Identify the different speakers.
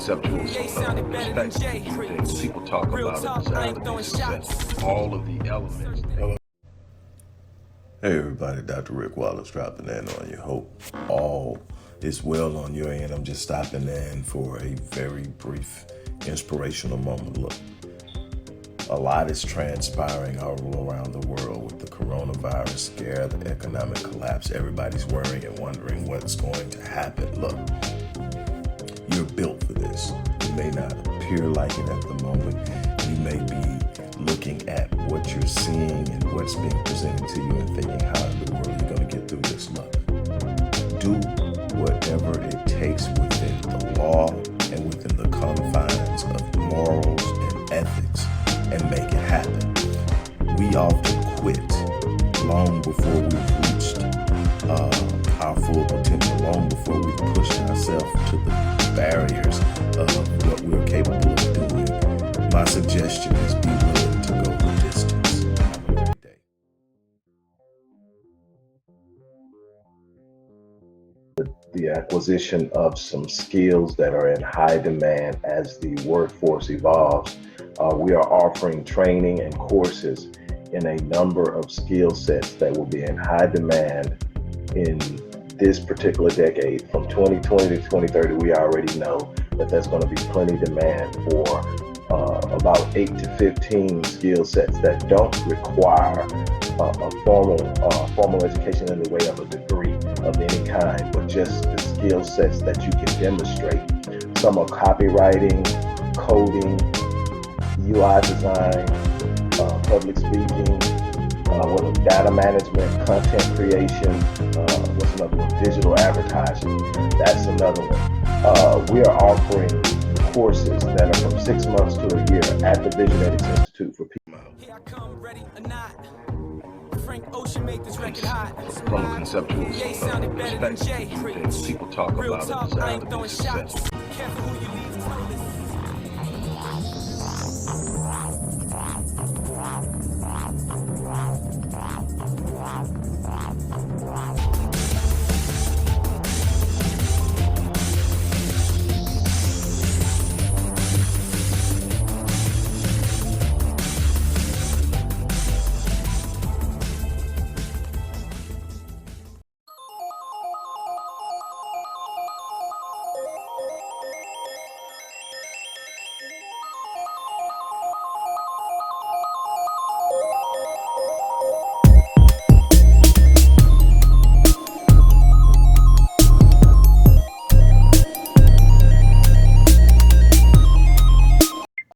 Speaker 1: conceptual perspective of things. People talk about a desire to be successful. All of the elements.
Speaker 2: Hey everybody, Dr. Rick Wallace dropping in on you. Hope all is well on your end. I'm just stopping in for a very brief inspirational moment. Look, a lot is transpiring all around the world with the coronavirus scare, the economic collapse. Everybody's worrying and wondering what's going to happen. Look, you're built for this. You may not appear like it at the moment. You may be looking at what you're seeing and what's being presented to you and thinking, how in the world are you going to get through this? Look, do whatever it takes within the law and within the confines of morals and ethics and make it happen. We often quit long before we've reached our full potential, long before we've pushed ourselves to the barriers of what we're capable of doing. My suggestion is be willing to go the distance. Have a great day.
Speaker 3: The acquisition of some skills that are in high demand as the workforce evolves. We are offering training and courses in a number of skill sets that will be in high demand in this particular decade. From 2020 to 2030, we already know that there's going to be plenty of demand for about 8 to 15 skill sets that don't require a formal education in the way of a degree of any kind, but just the skill sets that you can demonstrate. Some are copywriting, coding, UI design, public speaking, data management, content creation, what's another one? Digital advertising. That's another one. We are offering courses that are from 6 months to a year at the Visionetics Institute for people.
Speaker 1: From a conceptual perspective of things. People talk about a desire to be successful.